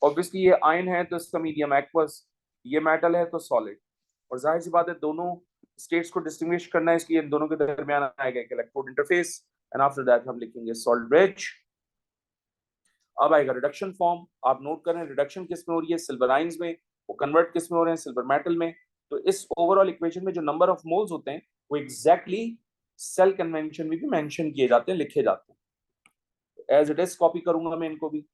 Speaker 1: ऑब्वियसली ये आयन है तो इसका मीडियम एक्वस, ये मेटल है तो सॉलिड, और जाहिर सी बात है दोनों स्टेट्स को डिस्टिंग्विश करना है, इसलिए इन दोनों के दरमियान आएगा एक electrode interface, and after that हम लिखेंगे सॉल्ट ब्रिज। अब आएगा रिडक्शन फॉर्म। आप नोट करें रिडक्शन किस में हो रही है? सिल्वर आयंस में। वो कन्वर्ट किस में हो रहे हैं? सिल्वर मेटल में। तो इस ओवरऑल इक्वेशन में जो नंबर ऑफ मोल्स होते हैं वो एग्जैक्टली सेल कन्वेंशन में भी मेंशन किए जाते हैं, लिखे जाते हैं। एज इट इज कॉपी करूंगा मैं इनको भी।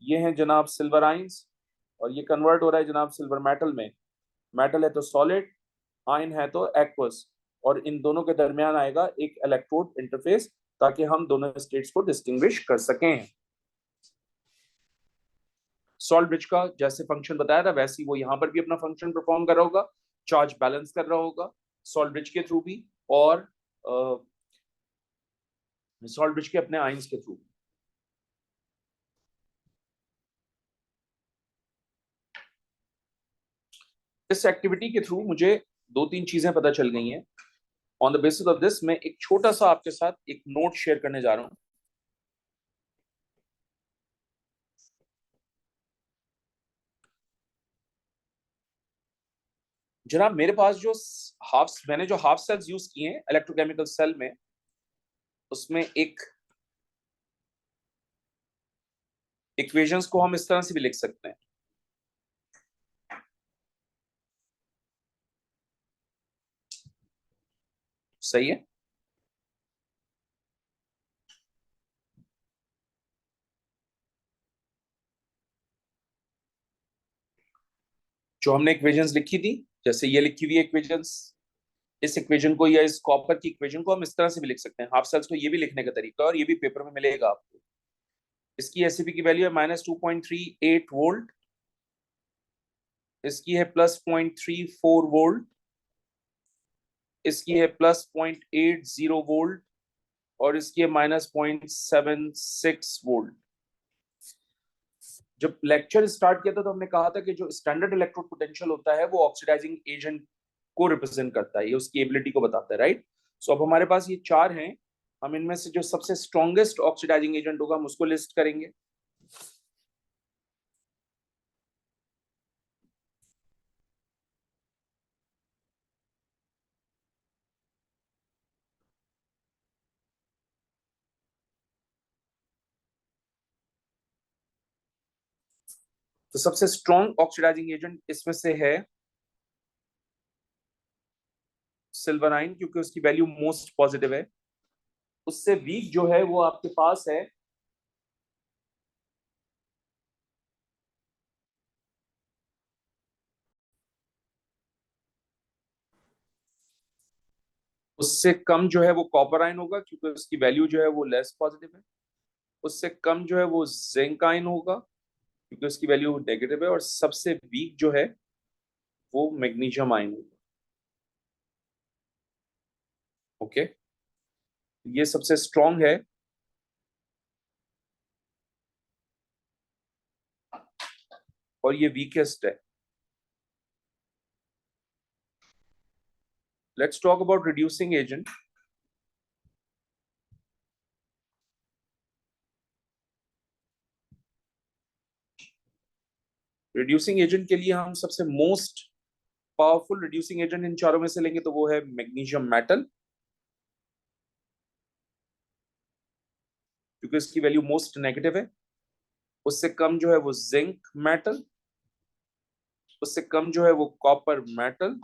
Speaker 1: ये है जनाब सिल्वर आयंस, और ये कन्वर्ट हो रहा है जनाब सिल्वर मेटल में। मेटल है तो सॉलिड, आयन है तो एक्वस, और इन दोनों के दरमियान आएगा एक इलेक्ट्रोड इंटरफेस, ताकि हम दोनों स्टेट्स को डिस्टिंग्विश कर सकें। सॉल्ट ब्रिज का जैसे फंक्शन बताया था वैसे ही वो यहाँ पर भी अपना फंक्शन परफॉर्म कर रहा होगा, चार्ज बैलेंस कर रहा होगा सॉल्ट ब्रिज के थ्रू भी, और सॉल्ट ब्रिज के अपने आयंस के थ्रू। इस एक्टिविटी के थ्रू मुझे दो तीन चीजें पता चल गई हैं। On the basis of this मैं एक छोटा सा आपके साथ एक नोट शेयर करने जा रहा हूं। जनाब मेरे पास जो मैंने जो हाफ सेल्स यूज किए हैं इलेक्ट्रोकेमिकल सेल में, उसमें एक इक्वेशंस को हम इस तरह से भी लिख सकते हैं। सही है। जो हमने इक्वेशंस लिखी थी, जैसे ये लिखी हुई इक्वेशंस, इस इक्वेशन को या इस कॉपर की इक्वेशन को हम इस तरह से भी लिख सकते हैं। हाफ सेल्स को ये भी लिखने का तरीका, और ये भी पेपर में मिलेगा आपको। इसकी एससीपी की वैल्यू है -2.38 वोल्ट, इसकी है +0.34 वोल्ट, इसकी है +0.80 वोल्ट, और इसकी है -0.76 वोल्ट। जब लेक्चर स्टार्ट किया था तो हमने कहा था कि जो स्टैंडर्ड इलेक्ट्रोड पोटेंशियल होता है वो ऑक्सीडाइजिंग एजेंट को रिप्रेजेंट करता है, ये उसकी एबिलिटी को बताता है, राइट। सो अब हमारे पास ये चार हैं, हम इनमें से जो सबसे स्ट्रॉन्गेस्ट ऑक्सीडाइजिंग एजेंट होगा हम उसको लिस्ट करेंगे। तो सबसे स्ट्रॉन्ग ऑक्सीडाइजिंग एजेंट इसमें से है सिल्वर आयन, क्योंकि उसकी वैल्यू मोस्ट पॉजिटिव है। उससे वीक जो है वो आपके पास है उससे कम जो है वो कॉपर आयन होगा, क्योंकि उसकी वैल्यू जो है वो लेस पॉजिटिव है। उससे कम जो है वो जिंक आयन होगा, क्योंकि उसकी वैल्यू नेगेटिव है। और सबसे वीक जो है वो मैग्नीशियम आयन होगा। ओके, ये सबसे स्ट्रॉन्ग है और ये वीकेस्ट है। Let's talk about reducing agent. Reducing agent के लिए हम सबसे most powerful reducing agent in चारों में से लेंगे तो वो है मैग्नीशियम मेटल, क्योंकि इसकी वैल्यू मोस्ट नेगेटिव है। उससे कम जो है वो जिंक मेटल, उससे कम जो है वो कॉपर मेटल,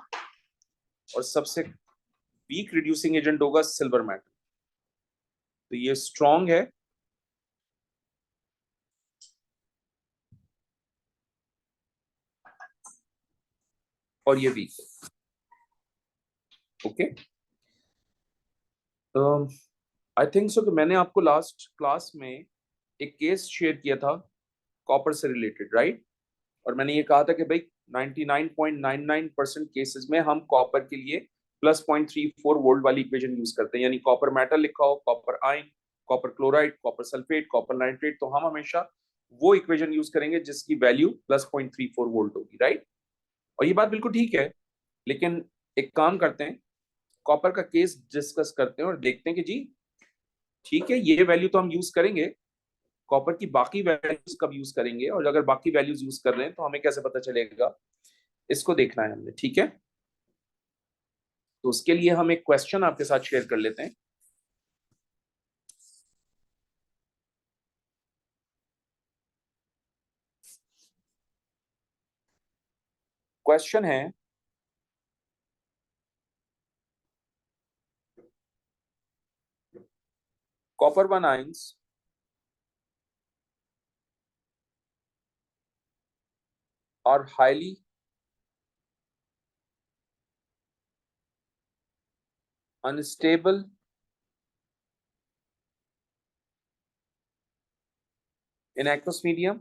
Speaker 1: और सबसे वीक रिड्यूसिंग एजेंट होगा सिल्वर मेटल। तो ये स्ट्रॉन्ग है और ये वीक है। ओके, आई थिंक सो कि मैंने आपको लास्ट क्लास में एक केस शेयर किया था कॉपर से रिलेटेड, राइट? और मैंने ये कहा था कि भाई 99.99% केसेस में हम कॉपर के लिए +0.34 वोल्ट वाली इक्वेशन यूज करते हैं, यानी कॉपर मेटल लिखा हो, copper ion, copper chloride, copper sulphate, copper nitrate, तो हम हमेशा वो इक्वेशन यूज करेंगे जिसकी वैल्यू +0.34 वोल्ट होगी, राइट? और ये बात बिल्कुल ठीक है। लेकिन एक काम करते हैं, कॉपर का केस डिस्कस करते हैं और देखते हैं कि जी ठीक है, ये वैल्यू तो हम यूज करेंगे, कॉपर की बाकी वैल्यूज कब यूज करेंगे, और अगर बाकी वैल्यूज यूज कर रहे हैं तो हमें कैसे पता चलेगा, इसको देखना है हमने, ठीक है? तो उसके लिए हम एक क्वेश्चन आपके साथ शेयर कर लेते हैं। क्वेश्चन है, copper one ions are highly unstable in aqueous medium.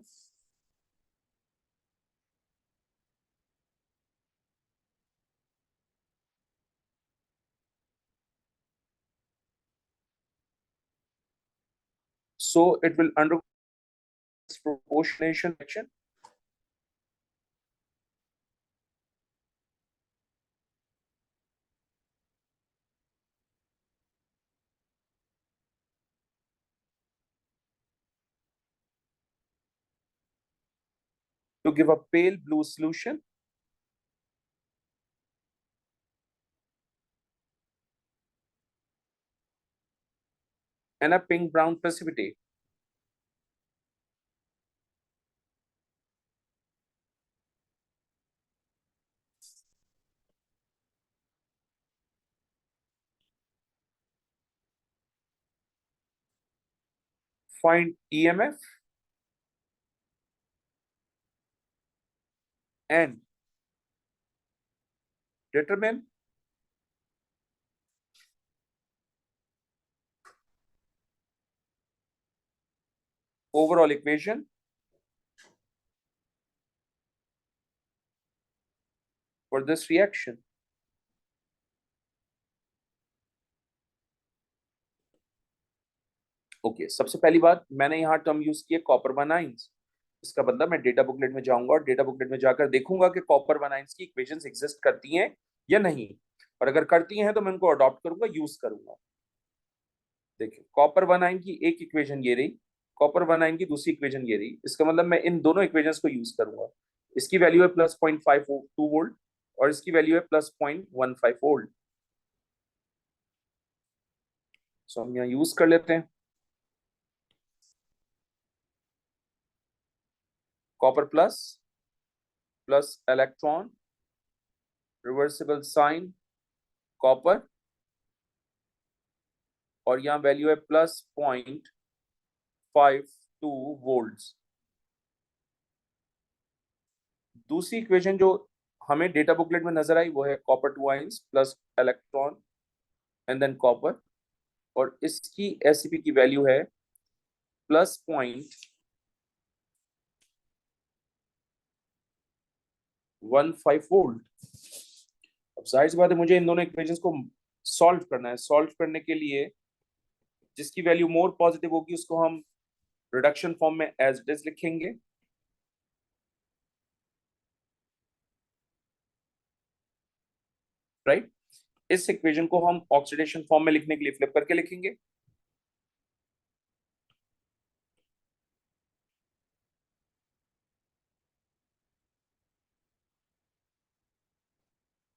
Speaker 1: So it will undergo proportionation action. To give a pale blue solution and a pink brown precipitate. Find EMF and determine overall equation for this reaction. Okay, सबसे पहली बात, मैंने यहाँ term use किया copper one ions. इसका मतलब मैं data booklet में जाऊंगा और डेटा बुकलेट में जाकर देखूंगा कि कॉपर वन आयंस की इक्वेशंस एग्जिस्ट करती हैं या नहीं, और अगर करती हैं तो मैं उनको अडॉप्ट करूंगा, यूज करूंगा। देखिए, कॉपर वन आयन की एक इक्वेशन ये रही, कॉपर वन आयन की दूसरी इक्वेशन ये रही। इसका मतलब मैं इन दोनों इक्वेशंस को यूज करूंगा। इसकी वैल्यू है +0.52 वोल्ट और इसकी वैल्यू है +0.15 वोल्ट। सो हम यहाँ यूज कर लेते हैं। Copper plus plus electron, reversible sign copper, और यहाँ वैल्यू है +0.52 वोल्ट्स। दूसरी इक्वेशन जो हमें डेटा बुकलेट में नजर आई वो है copper 2 ions plus electron and than copper, और इसकी एससीपी की वैल्यू है +0.15 वोल्ट। अब जाहिर सी बात है मुझे इन दोनों इक्वेशंस को सॉल्व करना है। सॉल्व करने के लिए जिसकी वैल्यू मोर पॉजिटिव होगी उसको हम रिडक्शन फॉर्म में एज इट इज लिखेंगे, राइट। इस इक्वेशन को हम ऑक्सीडेशन फॉर्म में लिखने के लिए फ्लिप करके लिखेंगे।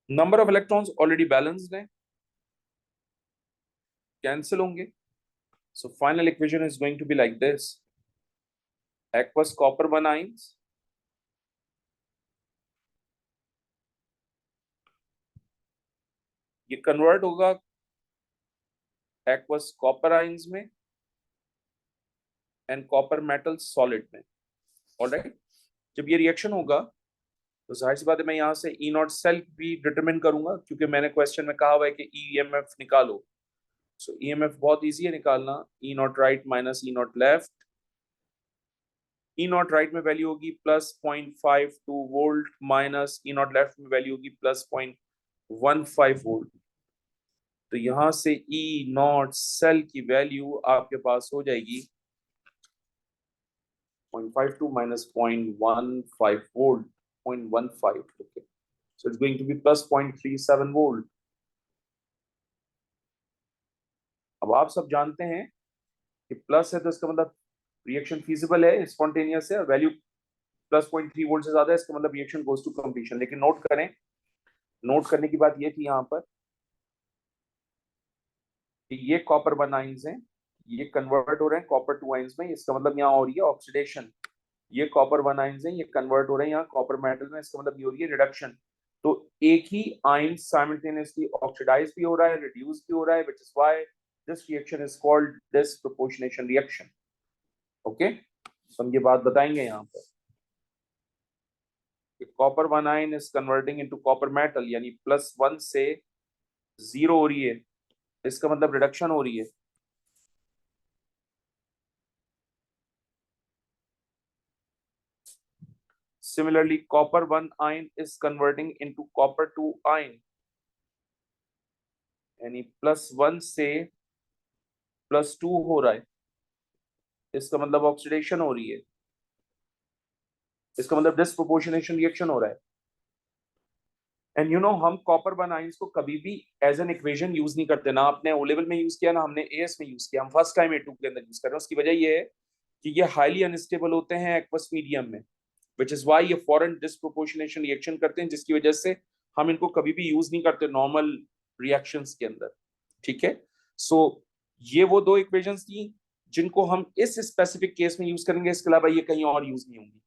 Speaker 1: Number of electrons already balanced है, कैंसिल होंगे। So final equation is going to be like this, aqueous copper 1 ions ये कन्वर्ट होगा aqueous copper ions में एंड कॉपर मेटल सॉलिड में। ऑलराइट, जब ये रिएक्शन होगा तो जाहिर सी बात है मैं यहाँ से ई नॉट सेल्फ भी डिटरमिन करूंगा, क्योंकि मैंने क्वेश्चन में कहा हुआ है कि ईएमएफ निकालो। सो ईएमएफ बहुत इजी है निकालना, E naught right minus E naught left. E naught right में वैल्यू होगी +0.52 volt minus E naught left में वैल्यू होगी +0.15 वोल्ट। तो यहां से ई नॉट सेल की वैल्यू आपके पास हो जाएगी 0.52 minus 0.15 volt, 0.15, okay. So it's going to be +0.37 volt. अब आप सब जानते हैं कि प्लस है तो इसका मतलब रिएक्शन फीजिबल है, स्पॉन्टेनियस है, और वैल्यू +0.3 वोल्ट से ज्यादा है इसका मतलब रिएक्शन गोज टू कंप्लीशन। लेकिन नोट करें, नोट करने की बात ये थी यहाँ पर कि ये कॉपर 1 आयंस हैं, ये कन्वर्ट हो रहे हैं कॉपर 2 आयंस में, इसका मतलब यहाँ हो रही है ऑक्सीडेशन। ये कॉपर 1 आयंस हैं, ये कन्वर्ट हो रहे हैं यहाँ कॉपर मेटल में, इसका मतलब ये हो रही है रिडक्शन। तो एक ही आयन साइमल्टेनियसली ऑक्सीडाइज भी हो रहा है, रिड्यूस भी हो रहा है, which is why this reaction is called disproportionation reaction. Okay, हम ये बात बताएंगे यहाँ पर। Copper 1 ion is converting into copper metal, यानी +1 से 0 हो रही है, इसका मतलब रिडक्शन हो रही है। Similarly, copper 1 ion is converting into copper 2 ion, यानी +1 से +2 हो रहा है, इसका मतलब ऑक्सीडेशन हो रही है, इसका मतलब डिसप्रोपोर्शनेशन रिएक्शन हो रहा है। एंड यू नो हम कॉपर 1 आयंस को कभी भी एज एन इक्वेशन यूज नहीं करते, ना आपने ओ लेवल में यूज किया ना हमने एएस में यूज किया, हम फर्स्ट टाइम A2 के अंदर यूज कर रहे हैं। उसकी वजह ये है कि ये हाईली अनस्टेबल होते हैं एक्वस मीडियम में, विच इज वाई ये फॉरेन डिसप्रोपोर्शनेशन रिएक्शन करते हैं, जिसकी वजह से हम इनको कभी भी यूज नहीं करते नॉर्मल रिएक्शंस के अंदर। ठीक है, सो ये वो दो इक्वेशंस थी जिनको हम इस स्पेसिफिक केस में यूज करेंगे, इसके अलावा ये कहीं और यूज नहीं होंगी।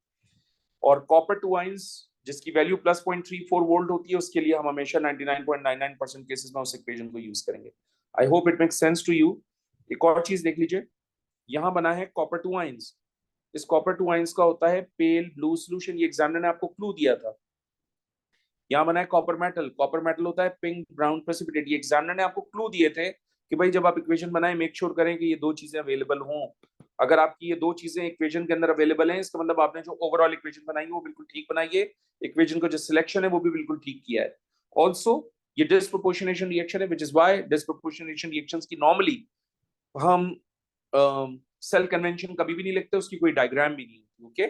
Speaker 1: और कॉपर 2 आयंस जिसकी वैल्यू +0.34 वोल्ट होती है, उसके लिए हम हमेशा 99.99% केसेस में उस इक्वेशन को यूज करेंगे। I hope it makes sense to you. एक और चीज देख लीजिए, यहां बना है कॉपर 2 आयंस, इस कॉपर 2 आयंस का होता है पेल ब्लू सॉल्यूशन, ये एग्जामिनर ने आपको क्लू दिया था। यहाँ बना है कॉपर मेटल, कॉपर मेटल होता है पिंक ब्राउन प्रेसिपिटेट, ये एग्जामिनर ने आपको क्लू दिए थे कि भाई जब आप इक्वेशन बनाए मेक श्योर करें कि ये दो चीजें अवेलेबल हों। अगर आपकी ये दो चीजें इक्वेशन के अंदर अवेलेबल हैं, इसका मतलब आपने जो ओवरऑल इक्वेशन बनाई है वो बिल्कुल ठीक बनाई है, इक्वेशन का जो सिलेक्शन है वो भी बिल्कुल ठीक किया है। ऑल्सो ये डिसप्रोपोर्शनेशन रिएक्शन है, which is why disproportionation reactions की नॉर्मली हम सेल कन्वेंशन कभी भी नहीं लिखते, उसकी कोई डायग्राम भी नहीं। ओके,